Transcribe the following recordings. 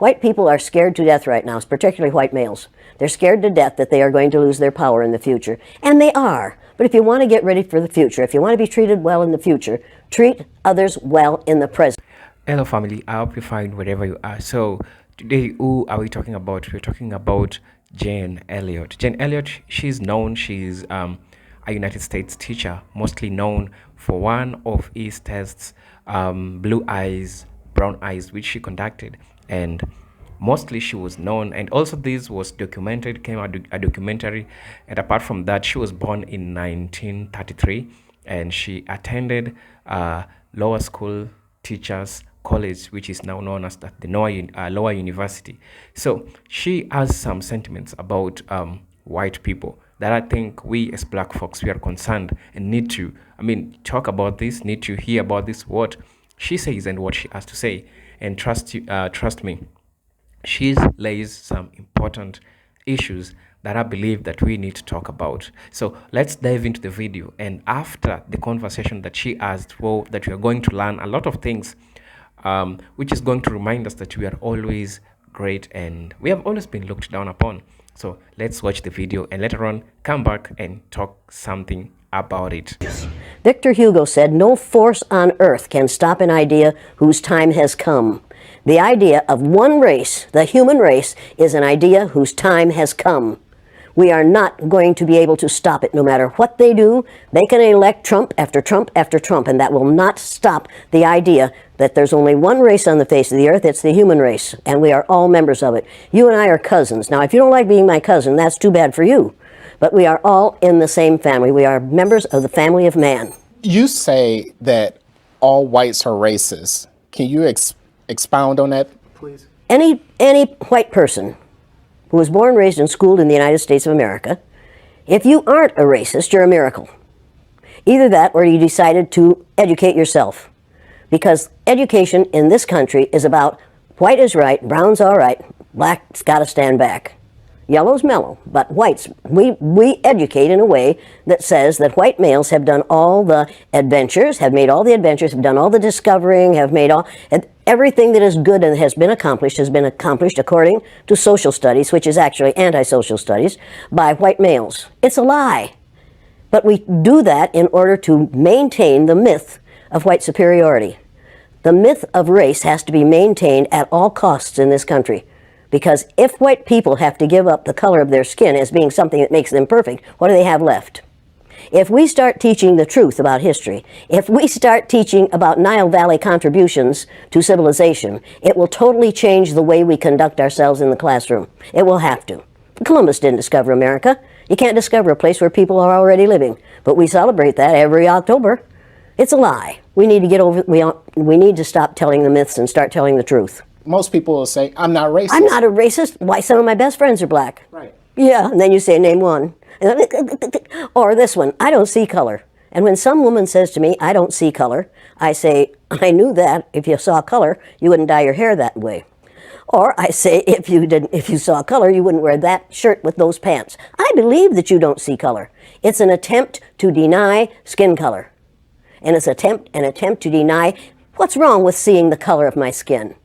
White people are scared to death right now, particularly white males. They're scared to death that they are going to lose their power in the future. And they are. But if you want to get ready for the future, if you want to be treated well in the future, treat others well in the present. Hello, family. I hope you find wherever you are. So, today, who are we talking about? We're talking about Jane Elliott. Jane Elliott, she's a United States teacher, mostly known for one of his tests, Blue Eyes, Brown Eyes, which she conducted. And mostly she was known, and also this was documented, came out a documentary. And apart from that, she was born in 1933, and she attended lower school teachers college, which is now known as the lower university. So she has some sentiments about white people that I think we as black folks, we are concerned and need to, talk about this, need to hear about this, what she says and what she has to say. And trust me, she lays some important issues that I believe that we need to talk about. So let's dive into the video. And after the conversation that she asked for, that we are going to learn a lot of things, which is going to remind us that we are always great and we have always been looked down upon. So let's watch the video and later on come back and talk something about it. Victor Hugo said, "No force on earth can stop an idea whose time has come." The idea of one race, the human race, is an idea whose time has come. We are not going to be able to stop it no matter what they do. They can elect Trump after Trump after Trump, and that will not stop the idea that there's only one race on the face of the earth. It's the human race, and we are all members of it. You and I are cousins. Now, if you don't like being my cousin, that's too bad for you. But we are all in the same family. We are members of the family of man. You say that all whites are racist. Can you expound on that, please? Any white person who was born, raised, and schooled in the United States of America, if you aren't a racist, you're a miracle. Either that or you decided to educate yourself. Because education in this country is about white is right, brown's all right, black's got to stand back. Yellow's mellow, but whites, we educate in a way that says that white males have done all the adventures, have made all the adventures, have done all the discovering, have made all, everything that is good and has been accomplished according to social studies, which is actually anti-social studies, by white males. It's a lie. But we do that in order to maintain the myth of white superiority. The myth of race has to be maintained at all costs in this country. Because if white people have to give up the color of their skin as being something that makes them perfect, what do they have left? If we start teaching the truth about history, if we start teaching about Nile Valley contributions to civilization, it will totally change the way we conduct ourselves in the classroom. It will have to. Columbus didn't discover America. You can't discover a place where people are already living. But we celebrate that every October. It's a lie. We need to get over, we need to stop telling the myths and start telling the truth. Most people will say, I'm not racist. I'm not a racist. Why, some of my best friends are black. Right. Yeah, and then you say, name one. Or this one, I don't see color. And when some woman says to me, I don't see color, I say, I knew that. If you saw color, you wouldn't dye your hair that way. Or I say, if you saw color, you wouldn't wear that shirt with those pants. I believe that you don't see color. It's an attempt to deny skin color. And it's an attempt to deny what's wrong with seeing the color of my skin.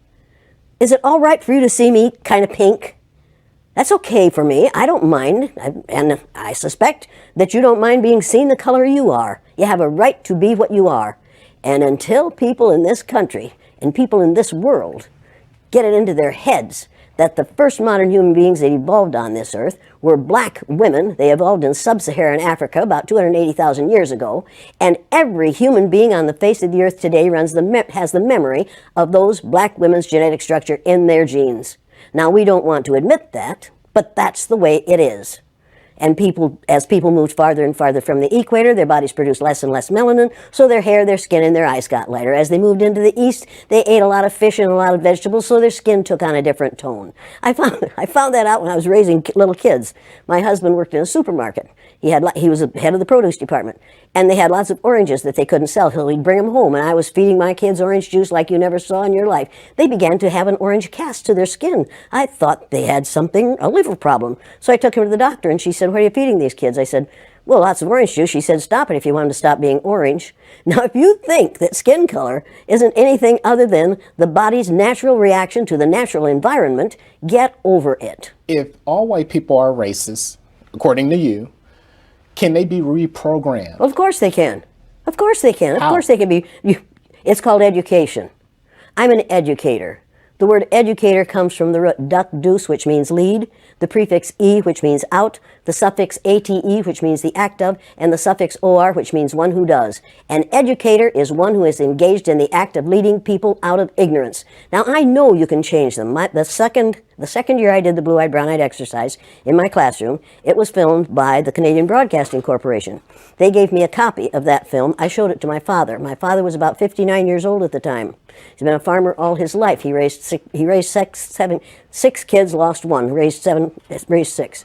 Is it all right for you to see me kind of pink? That's okay for me. I don't mind. And I suspect that you don't mind being seen the color you are. You have a right to be what you are. And until people in this country and people in this world get it into their heads that the first modern human beings that evolved on this earth were black women. They evolved in sub-Saharan Africa about 280,000 years ago. And every human being on the face of the earth today has the memory of those black women's genetic structure in their genes. Now, we don't want to admit that, but that's the way it is. And as people moved farther and farther from the equator, their bodies produced less and less melanin, so their hair, their skin, and their eyes got lighter. As they moved into the east, they ate a lot of fish and a lot of vegetables, so their skin took on a different tone. I found that out when I was raising little kids. My husband worked in a supermarket. He was the head of the produce department, and they had lots of oranges that they couldn't sell, so he'd bring them home, and I was feeding my kids orange juice like you never saw in your life. They began to have an orange cast to their skin. I thought they had a liver problem. So I took him to the doctor, and she said, "What are you feeding these kids?" I said, Well, lots of orange juice. She said, stop it if you want them to stop being orange. Now, if you think that skin color isn't anything other than the body's natural reaction to the natural environment, get over it. If all white people are racist, according to you, can they be reprogrammed? Of course they can. Of course they can. Of How? course they can be. It's called education. I'm an educator. The word educator comes from the root duc dus, which means lead, the prefix e, which means out, the suffix ate, which means the act of, and the suffix or, which means one who does. An educator is one who is engaged in the act of leading people out of ignorance. Now, I know you can change them. The second year I did the blue-eyed, brown-eyed exercise in my classroom, it was filmed by the Canadian Broadcasting Corporation. They gave me a copy of that film. I showed it to my father. My father was about 59 years old at the time. He's been a farmer all his life. He raised six kids, lost one, raised six.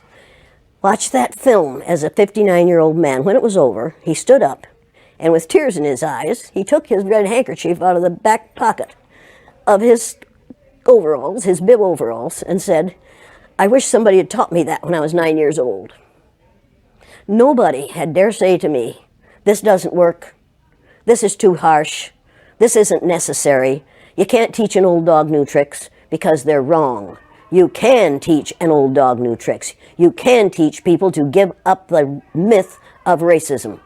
Watched that film as a 59-year-old man. When it was over, he stood up, and with tears in his eyes, he took his red handkerchief out of the back pocket of his overalls, his bib overalls, and said, I wish somebody had taught me that when I was 9 years old. Nobody had dare say to me, this doesn't work, this is too harsh, this isn't necessary, you can't teach an old dog new tricks because they're wrong. You can teach an old dog new tricks. You can teach people to give up the myth of racism.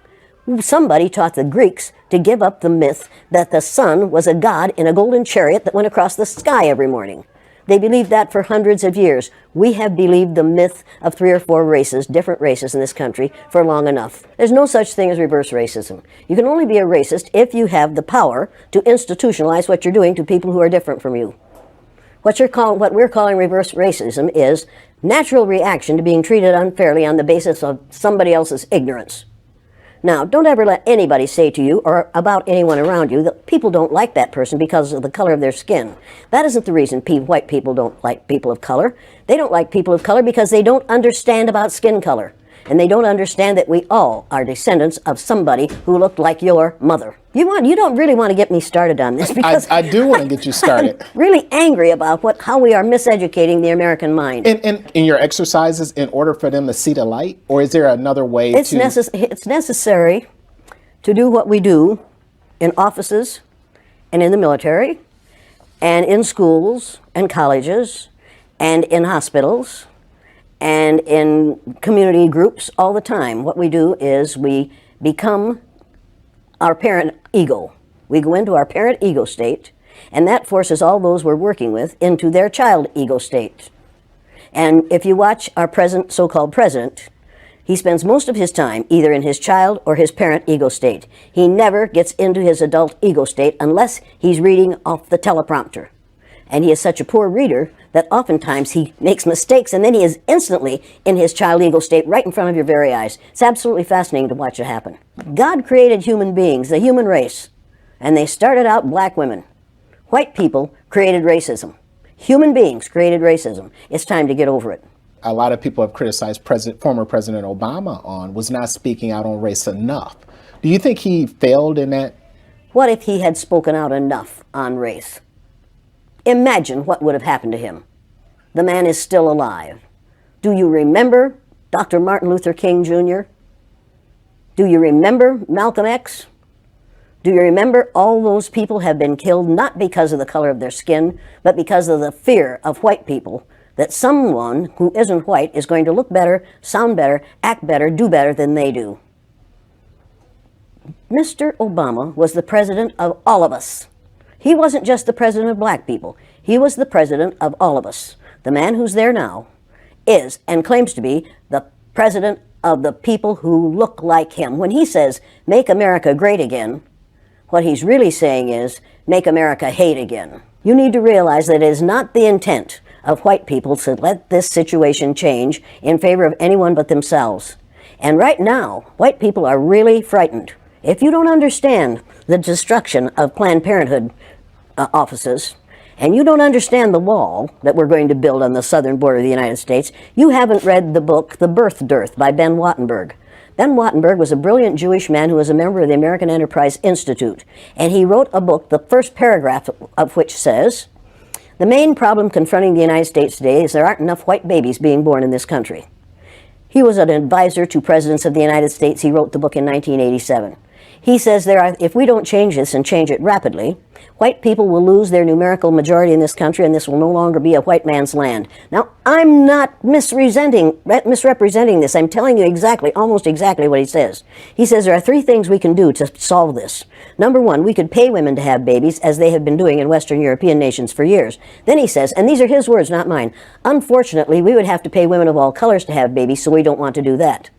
Somebody taught the Greeks to give up the myth that the sun was a god in a golden chariot that went across the sky every morning. They believed that for hundreds of years. We have believed the myth of 3 or 4 races, different races in this country, for long enough. There's no such thing as reverse racism. You can only be a racist if you have the power to institutionalize what you're doing to people who are different from you. What we're calling reverse racism is natural reaction to being treated unfairly on the basis of somebody else's ignorance. Now, don't ever let anybody say to you or about anyone around you that people don't like that person because of the color of their skin. That isn't the reason white people don't like people of color. They don't like people of color because they don't understand about skin color. And they don't understand that we all are descendants of somebody who looked like your mother. You don't really want to get me started on this because I do want to get you started. I'm really angry about how we are miseducating the American mind. In your exercises, in order for them to see the light, or is there another way It's necessary to do what we do in offices and in the military and in schools and colleges and in hospitals and in community groups all the time. What we do is we become our parent ego. We go into our parent ego state, and that forces all those we're working with into their child ego state. And if you watch our present so-called president, he spends most of his time either in his child or his parent ego state. He never gets into his adult ego state unless he's reading off the teleprompter. And he is such a poor reader that oftentimes he makes mistakes, and then he is instantly in his child ego state right in front of your very eyes. It's absolutely fascinating to watch it happen. God created human beings, the human race, and they started out black women. White people created racism. Human beings created racism. It's time to get over it. A lot of people have criticized former President Obama was not speaking out on race enough. Do you think he failed in that? What if he had spoken out enough on race? Imagine what would have happened to him. The man is still alive. Do you remember Dr. Martin Luther King Jr.? Do you remember Malcolm X? Do you remember all those people have been killed not because of the color of their skin, but because of the fear of white people that someone who isn't white is going to look better, sound better, act better, do better than they do? Mr. Obama was the president of all of us. He wasn't just the president of black people. He was the president of all of us. The man who's there now is and claims to be the president of the people who look like him. When he says, make America great again, what he's really saying is, make America hate again. You need to realize that it is not the intent of white people to let this situation change in favor of anyone but themselves. And right now, white people are really frightened. If you don't understand the destruction of Planned Parenthood offices, and you don't understand the wall that we're going to build on the southern border of the United States, you haven't read the book, The Birth Dearth by Ben Wattenberg. Ben Wattenberg was a brilliant Jewish man who was a member of the American Enterprise Institute, and he wrote a book, the first paragraph of which says, the main problem confronting the United States today is there aren't enough white babies being born in this country. He was an advisor to presidents of the United States. He wrote the book in 1987. He says if we don't change this and change it rapidly, white people will lose their numerical majority in this country, and this will no longer be a white man's land. Now, I'm not misrepresenting this. I'm telling you almost exactly what he says. He says there are 3 things we can do to solve this. Number 1, we could pay women to have babies, as they have been doing in Western European nations for years. Then he says, and these are his words, not mine, unfortunately, we would have to pay women of all colors to have babies, so we don't want to do that.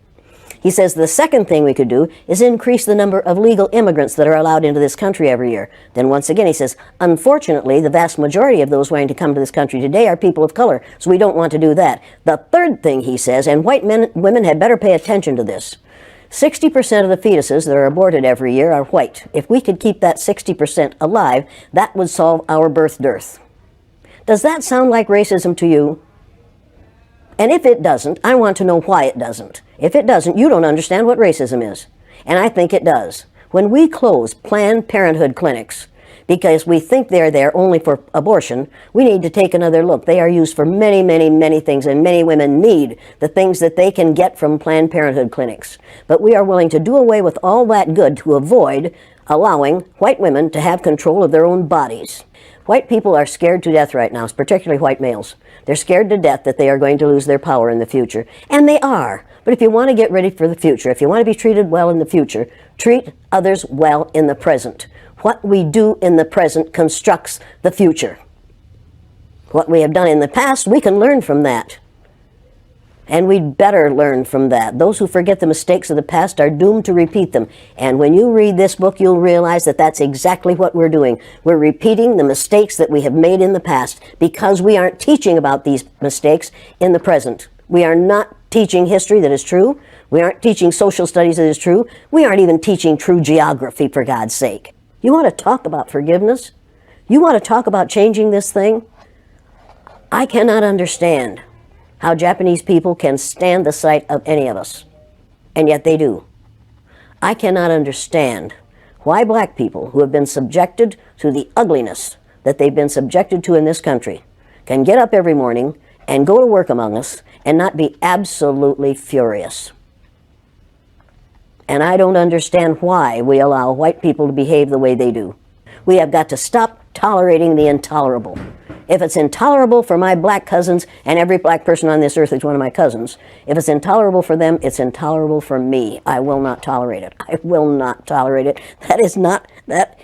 He says the second thing we could do is increase the number of legal immigrants that are allowed into this country every year. Then once again he says, unfortunately, the vast majority of those wanting to come to this country today are people of color, so we don't want to do that. The third thing he says, and women had better pay attention to this, 60% of the fetuses that are aborted every year are white. If we could keep that 60% alive, that would solve our birth dearth. Does that sound like racism to you? And if it doesn't, I want to know why it doesn't. If it doesn't, you don't understand what racism is. And I think it does. When we close Planned Parenthood clinics because we think they're there only for abortion, we need to take another look. They are used for many, many, many things, and many women need the things that they can get from Planned Parenthood clinics. But we are willing to do away with all that good to avoid allowing white women to have control of their own bodies. White people are scared to death right now, particularly white males. They're scared to death that they are going to lose their power in the future. And they are. But if you want to get ready for the future, if you want to be treated well in the future, treat others well in the present. What we do in the present constructs the future. What we have done in the past, we can learn from that. And we'd better learn from that. Those who forget the mistakes of the past are doomed to repeat them. And when you read this book, you'll realize that that's exactly what we're doing. We're repeating the mistakes that we have made in the past because we aren't teaching about these mistakes in the present. We are not teaching history that is true. We aren't teaching social studies that is true. We aren't even teaching true geography, for God's sake. You want to talk about forgiveness? You want to talk about changing this thing? I cannot understand how Japanese people can stand the sight of any of us, and yet they do. I cannot understand why black people who have been subjected to the ugliness that they've been subjected to in this country can get up every morning and go to work among us and not be absolutely furious. And I don't understand why we allow white people to behave the way they do. We have got to stop tolerating the intolerable. If it's intolerable for my black cousins, and every black person on this earth is one of my cousins, if it's intolerable for them, it's intolerable for me. I will not tolerate it. I will not tolerate it. That is not that.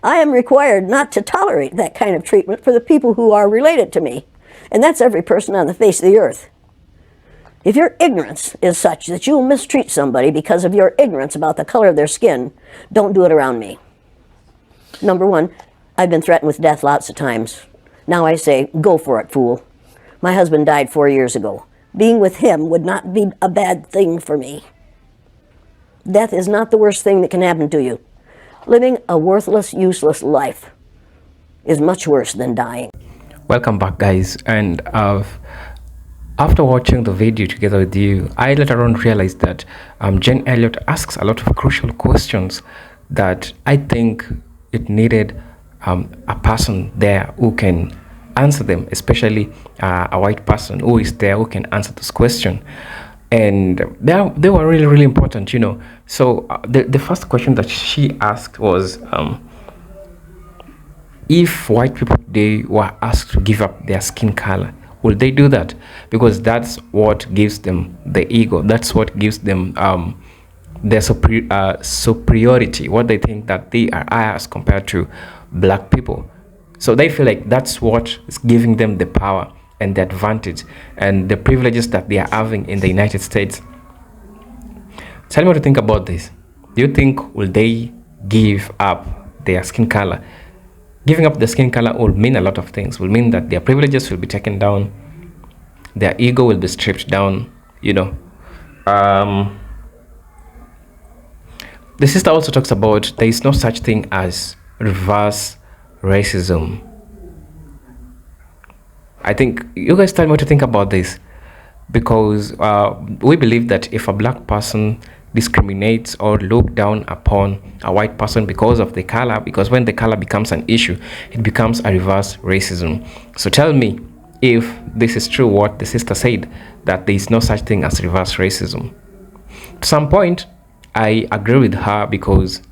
I am required not to tolerate that kind of treatment for the people who are related to me. And that's every person on the face of the earth. If your ignorance is such that you'll mistreat somebody because of your ignorance about the color of their skin, don't do it around me. Number 1, I've been threatened with death lots of times. Now I say, go for it, fool. My husband died 4 years ago. Being with him would not be a bad thing for me. Death is not the worst thing that can happen to you. Living a worthless, useless life is much worse than dying. Welcome back, guys. And after watching the video together with you, I later on realized that Jane Elliott asks a lot of crucial questions that I think it needed a person there who can answer them, especially a white person who is there who can answer this question. And they were really, really important, you know. So the first question that she asked was, if white people today were asked to give up their skin color, will they do that? Because that's what gives them the ego. That's what gives them their superiority, what they think that they are as compared to black people. So they feel like that's what is giving them the power and the advantage and the privileges that they are having in the United States. Tell me what you think about this. Do you think will they give up their skin color? Giving up the skin color will mean a lot of things. Will mean that their privileges will be taken down, their ego will be stripped down, you know. The sister also talks about there is no such thing as reverse racism. I think you guys tell me what to think about this, because we believe that if a black person discriminates or look down upon a white person because of the color, because when the color becomes an issue, it becomes a reverse racism. So tell me, if this is true what the sister said, that there is no such thing as reverse racism. To some point, I agree with her because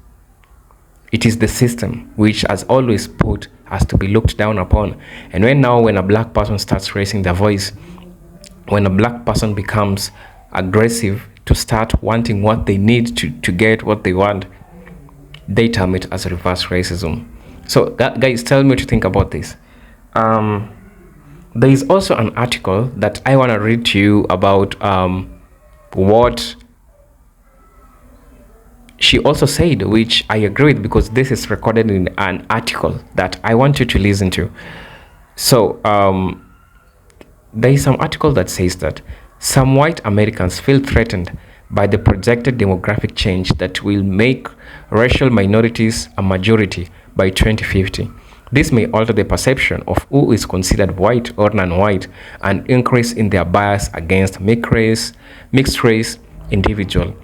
it is the system which has always put us to be looked down upon. And when a black person starts raising their voice, when a black person becomes aggressive to start wanting what they need to get what they want, they term it as reverse racism. So guys, tell me what you think about this. There is also an article that I want to read to you about what she also said, which I agree with because this is recorded in an article that I want you to listen to. So there is some article that says that some white Americans feel threatened by the projected demographic change that will make racial minorities a majority by 2050. This may alter the perception of who is considered white or non-white and increase in their bias against mixed race individual.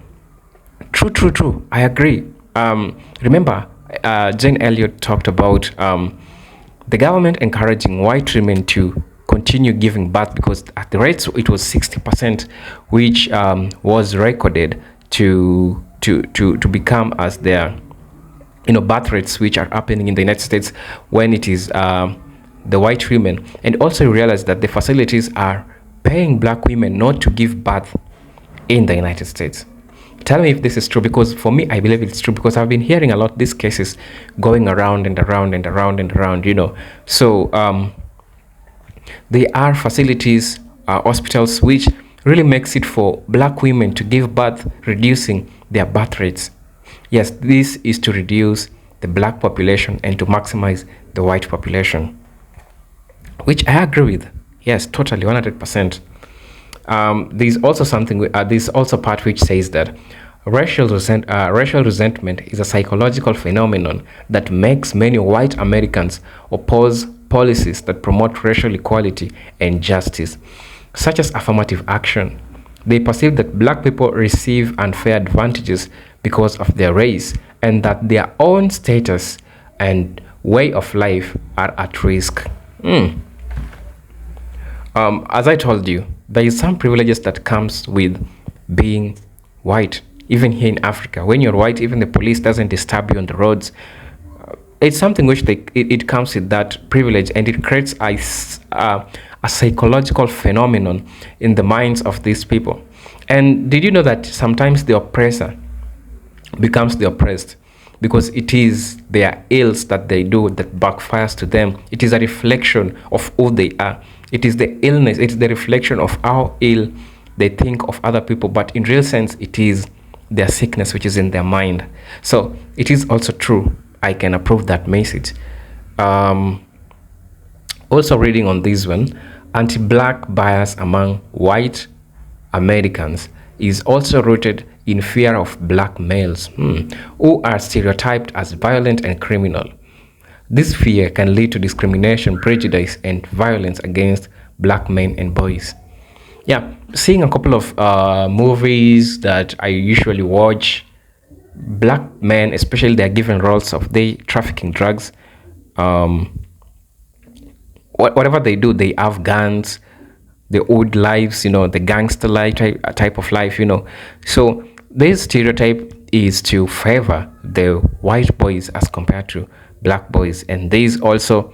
True. I agree. Remember, Jane Elliott talked about the government encouraging white women to continue giving birth because at the rates it was 60%, which was recorded to become as their birth rates which are happening in the United States when it is the white women. And also realize that the facilities are paying black women not to give birth in the United States. Tell me if this is true, because for me, I believe it's true because I've been hearing a lot these cases going around and around. So there are facilities, hospitals, which really makes it for black women to give birth, reducing their birth rates. Yes, this is to reduce the black population and to maximize the white population, which I agree with. Yes, totally, 100%. There's also there's also part which says that racial resentment is a psychological phenomenon that makes many white Americans oppose policies that promote racial equality and justice, such as affirmative action. They perceive that black people receive unfair advantages because of their race and that their own status and way of life are at risk. As I told you, there is some privileges that comes with being white. Even here in Africa, when you're white, even the police doesn't disturb you on the roads. It's something which it comes with that privilege, and it creates a psychological phenomenon in the minds of these people. And did you know that sometimes the oppressor becomes the oppressed because it is their ills that they do that backfires to them? It is a reflection of who they are. It is the illness, it's the reflection of how ill they think of other people, but in real sense, it is their sickness which is in their mind. So it is also true. I can approve that message. Also reading on this one, anti-black bias among white Americans is also rooted in fear of black males who are stereotyped as violent and criminal. This fear can lead to discrimination, prejudice, and violence against black men and boys. Yeah, seeing a couple of movies that I usually watch, black men, especially, they are given roles of they trafficking drugs. Whatever they do, they have guns, the old lives, the gangster life type of life, So this stereotype is to favor the white boys as compared to black boys, and this also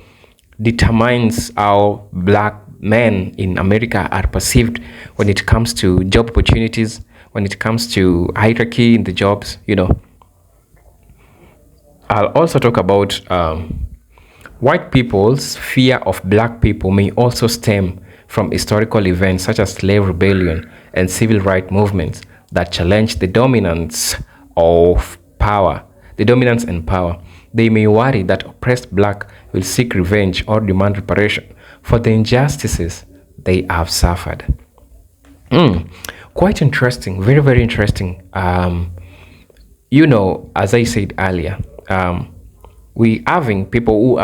determines how black men in America are perceived when it comes to job opportunities, when it comes to hierarchy in the jobs. I'll also talk about white people's fear of black people may also stem from historical events such as slave rebellion and civil rights movements that challenge the dominance and power. They may worry that oppressed black will seek revenge or demand reparation for the injustices they have suffered. Quite interesting, very, very interesting. As I said earlier, we having people who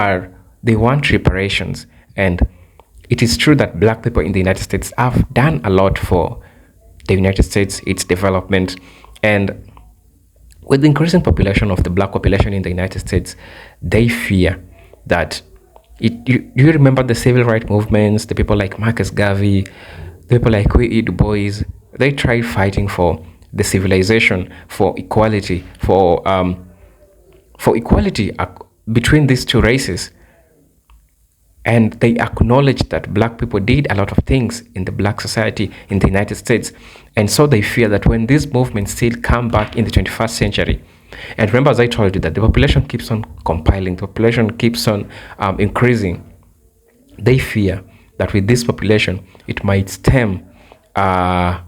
they want reparations, and it is true that black people in the United States have done a lot for the United States, its development, and with the increasing population of the black population in the United States, they fear that Do you remember the civil rights movements, the people like Marcus Garvey, the people like W.E. Du Bois? They tried fighting for the civilization, for equality, for equality between these two races. And they acknowledged that black people did a lot of things in the black society in the United States. And so they fear that when these movements still come back in the 21st century, and remember, as I told you, that the population keeps on compiling, the population keeps on increasing, they fear that with this population, it might stem a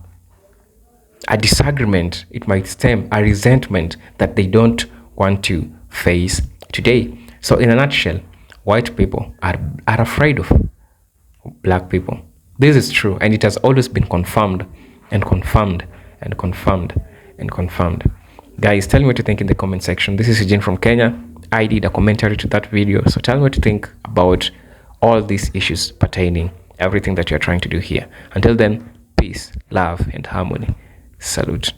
disagreement, it might stem a resentment that they don't want to face today. So in a nutshell, white people are afraid of black people. This is true, and it has always been confirmed and confirmed and confirmed and confirmed. Guys, tell me what you think in the comment section. This is Eugene from Kenya. I did a commentary to that video, so tell me what you think about all these issues pertaining everything that you're trying to do here. Until then, peace, love, and harmony. Salute.